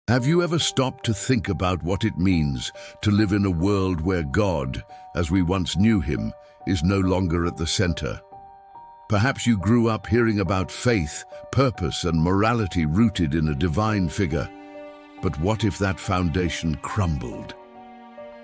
Have you ever stopped to think about what it means to live in a world where God, as we once knew him, is no longer at the center? Perhaps you grew up hearing about faith, purpose, and morality rooted in a divine figure. But what if that foundation crumbled?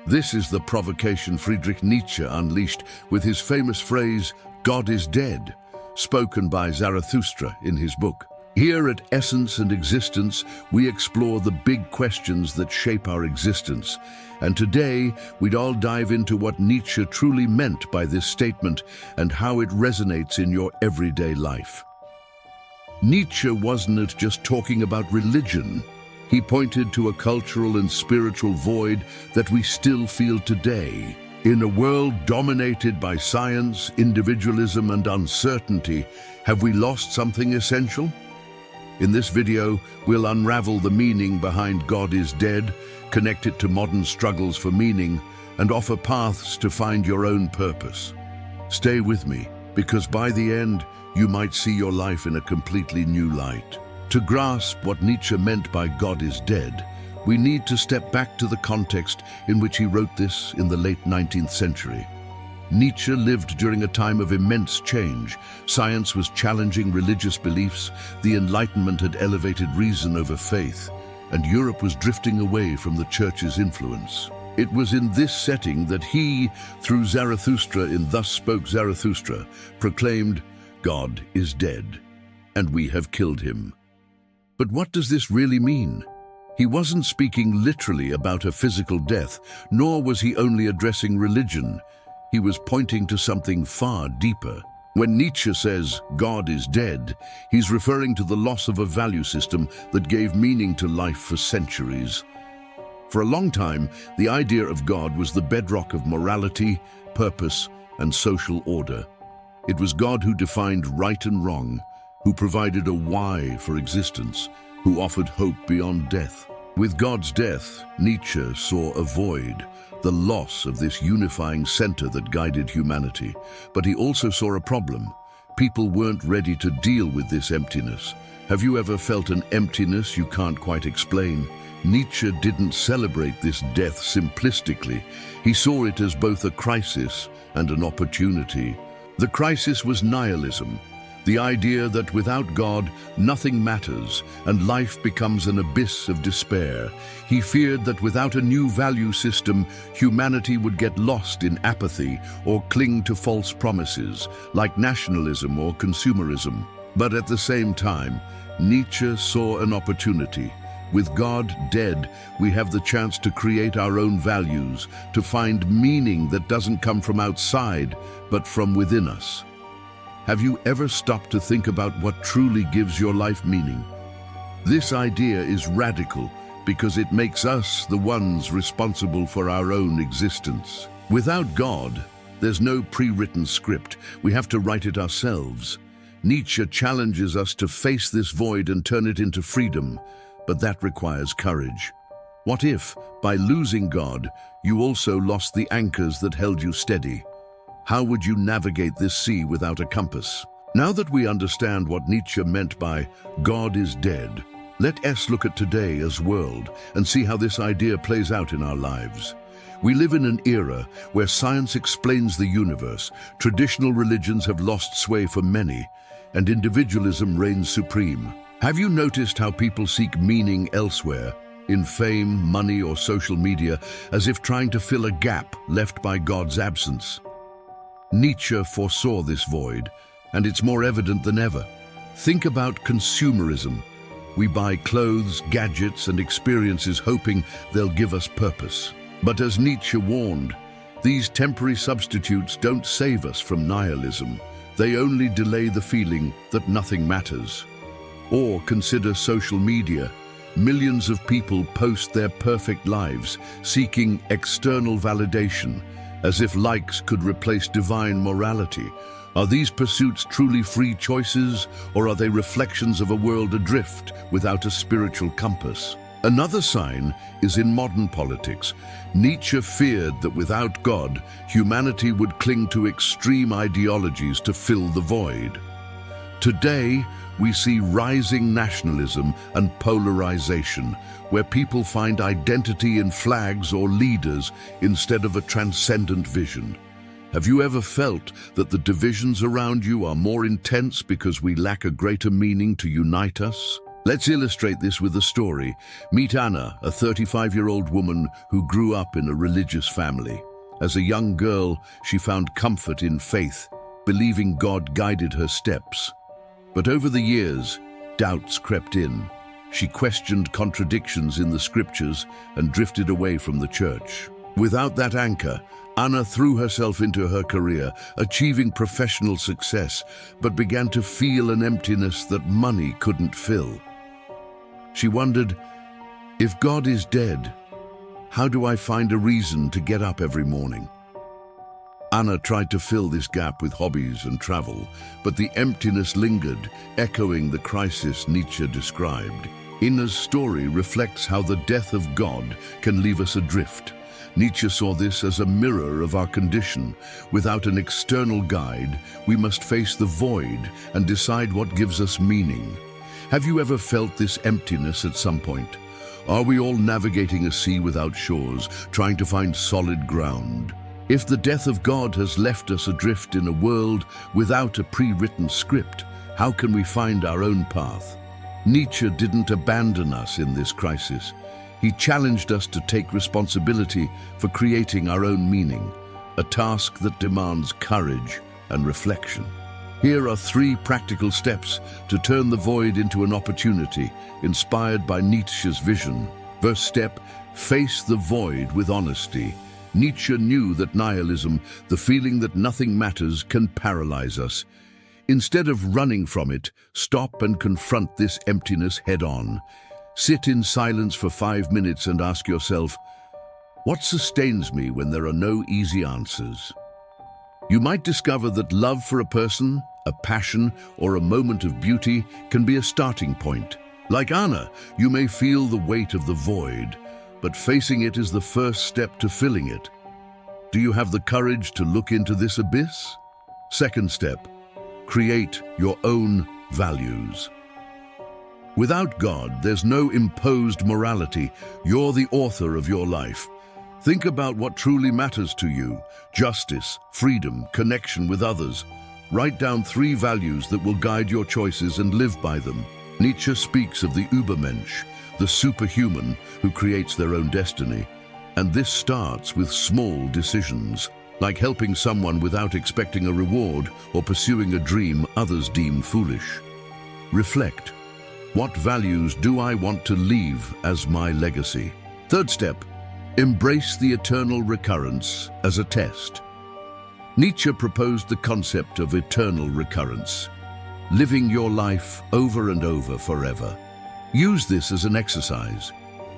This is the provocation Friedrich Nietzsche unleashed with his famous phrase, "God is dead," spoken by Zarathustra in his book. Here at Essence and Existence, we explore the big questions that shape our existence. And today, we'd all dive into what Nietzsche truly meant by this statement and how it resonates in your everyday life. Nietzsche wasn't just talking about religion. He pointed to a cultural and spiritual void that we still feel today. In a world dominated by science, individualism, and uncertainty, have we lost something essential? In this video, we'll unravel the meaning behind God is dead, connect it to modern struggles for meaning, and offer paths to find your own purpose. Stay with me, because by the end, you might see your life in a completely new light. To grasp what Nietzsche meant by God is dead, we need to step back to the context in which he wrote this in the late 19th century. Nietzsche lived during a time of immense change. Science was challenging religious beliefs, the Enlightenment had elevated reason over faith, and Europe was drifting away from the church's influence. It was in this setting that he, through Zarathustra in Thus Spoke Zarathustra, proclaimed, "God is dead, and we have killed him." But what does this really mean? He wasn't speaking literally about a physical death, nor was he only addressing religion. He was pointing to something far deeper. When Nietzsche says, "God is dead," he's referring to the loss of a value system that gave meaning to life for centuries. For a long time, the idea of God was the bedrock of morality, purpose, and social order. It was God who defined right and wrong, who provided a why for existence, who offered hope beyond death. With God's death, Nietzsche saw a void, the loss of this unifying center that guided humanity. But he also saw a problem. People weren't ready to deal with this emptiness. Have you ever felt an emptiness you can't quite explain? Nietzsche didn't celebrate this death simplistically. He saw it as both a crisis and an opportunity. The crisis was nihilism, the idea that without God, nothing matters and life becomes an abyss of despair. He feared that without a new value system, humanity would get lost in apathy or cling to false promises, like nationalism or consumerism. But at the same time, Nietzsche saw an opportunity. With God dead, we have the chance to create our own values, to find meaning that doesn't come from outside, but from within us. Have you ever stopped to think about what truly gives your life meaning? This idea is radical because it makes us the ones responsible for our own existence. Without God, there's no pre-written script. We have to write it ourselves. Nietzsche challenges us to face this void and turn it into freedom, but that requires courage. What if, by losing God, you also lost the anchors that held you steady? How would you navigate this sea without a compass? Now that we understand what Nietzsche meant by God is dead, let us look at today as world and see how this idea plays out in our lives. We live in an era where science explains the universe, traditional religions have lost sway for many, and individualism reigns supreme. Have you noticed how people seek meaning elsewhere, in fame, money, or social media, as if trying to fill a gap left by God's absence? Nietzsche foresaw this void, and it's more evident than ever. Think about consumerism. We buy clothes, gadgets, and experiences hoping they'll give us purpose. But as Nietzsche warned, these temporary substitutes don't save us from nihilism. They only delay the feeling that nothing matters. Or consider social media. Millions of people post their perfect lives, seeking external validation, as if likes could replace divine morality. Are these pursuits truly free choices, or are they reflections of a world adrift without a spiritual compass? Another sign is in modern politics. Nietzsche feared that without God, humanity would cling to extreme ideologies to fill the void. Today, we see rising nationalism and polarization, where people find identity in flags or leaders instead of a transcendent vision. Have you ever felt that the divisions around you are more intense because we lack a greater meaning to unite us? Let's illustrate this with a story. Meet Anna, a 35-year-old woman who grew up in a religious family. As a young girl, she found comfort in faith, believing God guided her steps. But over the years, doubts crept in. She questioned contradictions in the scriptures and drifted away from the church. Without that anchor, Anna threw herself into her career, achieving professional success, but began to feel an emptiness that money couldn't fill. She wondered, if God is dead, how do I find a reason to get up every morning? Anna tried to fill this gap with hobbies and travel, but the emptiness lingered, echoing the crisis Nietzsche described. Anna's story reflects how the death of God can leave us adrift. Nietzsche saw this as a mirror of our condition. Without an external guide, we must face the void and decide what gives us meaning. Have you ever felt this emptiness at some point? Are we all navigating a sea without shores, trying to find solid ground? If the death of God has left us adrift in a world without a pre-written script, how can we find our own path? Nietzsche didn't abandon us in this crisis. He challenged us to take responsibility for creating our own meaning, a task that demands courage and reflection. Here are 3 practical steps to turn the void into an opportunity, inspired by Nietzsche's vision. First step, face the void with honesty. Nietzsche knew that nihilism, the feeling that nothing matters, can paralyze us. Instead of running from it, stop and confront this emptiness head-on. Sit in silence for 5 minutes and ask yourself, what sustains me when there are no easy answers? You might discover that love for a person, a passion, or a moment of beauty can be a starting point. Like Anna, you may feel the weight of the void, but facing it is the first step to filling it. Do you have the courage to look into this abyss? Second step, create your own values. Without God, there's no imposed morality. You're the author of your life. Think about what truly matters to you: justice, freedom, connection with others. Write down 3 values that will guide your choices and live by them. Nietzsche speaks of the Übermensch, the superhuman who creates their own destiny. And this starts with small decisions, like helping someone without expecting a reward or pursuing a dream others deem foolish. Reflect. What values do I want to leave as my legacy? Third step, embrace the eternal recurrence as a test. Nietzsche proposed the concept of eternal recurrence, living your life over and over forever. Use this as an exercise.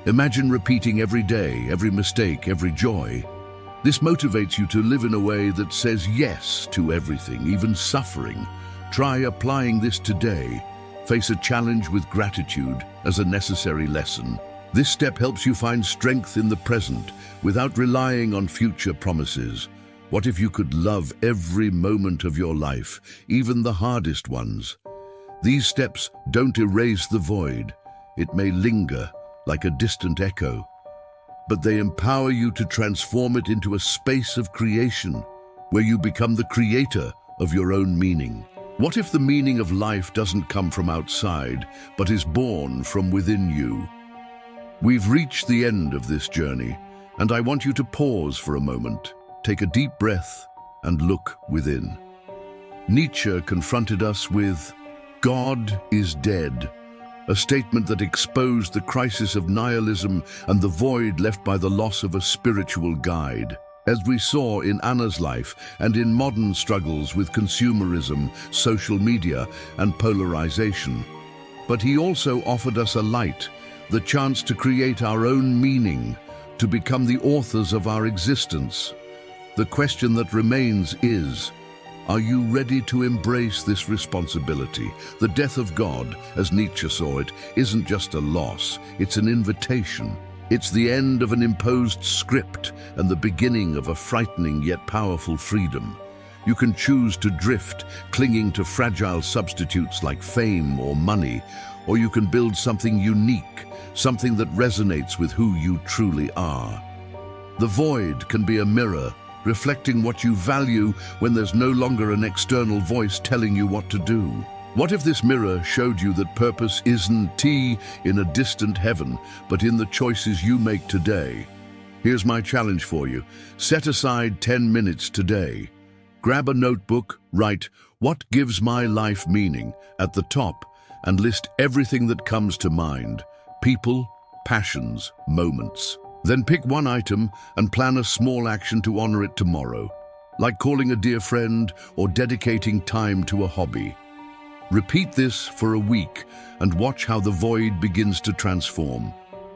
Imagine repeating every day, every mistake, every joy. This motivates you to live in a way that says yes to everything, even suffering. Try applying this today. Face a challenge with gratitude as a necessary lesson. This step helps you find strength in the present without relying on future promises. What if you could love every moment of your life, even the hardest ones? These steps don't erase the void. It may linger like a distant echo, but they empower you to transform it into a space of creation where you become the creator of your own meaning. What if the meaning of life doesn't come from outside, but is born from within you? We've reached the end of this journey, and I want you to pause for a moment, take a deep breath, and look within. Nietzsche confronted us with "God is dead," a statement that exposed the crisis of nihilism and the void left by the loss of a spiritual guide. As we saw in Anna's life and in modern struggles with consumerism, social media, and polarization. But he also offered us a light, the chance to create our own meaning, to become the authors of our existence. The question that remains is, are you ready to embrace this responsibility? The death of God, as Nietzsche saw it, isn't just a loss, it's an invitation. It's the end of an imposed script and the beginning of a frightening yet powerful freedom. You can choose to drift, clinging to fragile substitutes like fame or money, or you can build something unique, something that resonates with who you truly are. The void can be a mirror, reflecting what you value when there's no longer an external voice telling you what to do. What if this mirror showed you that purpose isn't in a distant heaven, but in the choices you make today? Here's my challenge for you. Set aside 10 minutes today. Grab a notebook, write, "What gives my life meaning?" at the top, and list everything that comes to mind. People, passions, moments. Then pick one item and plan a small action to honor it tomorrow, like calling a dear friend or dedicating time to a hobby. Repeat this for a week and watch how the void begins to transform.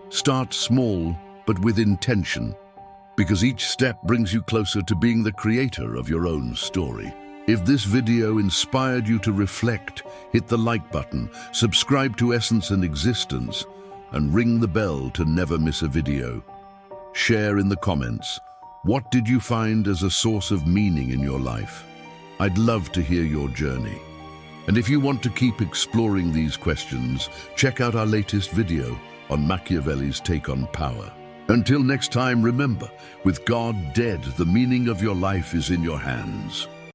Start small, but with intention, because each step brings you closer to being the creator of your own story. If this video inspired you to reflect, hit the like button, subscribe to Essence and Existence, and ring the bell to never miss a video. Share in the comments. What did you find as a source of meaning in your life? I'd love to hear your journey. And if you want to keep exploring these questions, check out our latest video on Machiavelli's take on power. Until next time, remember, with God dead, the meaning of your life is in your hands.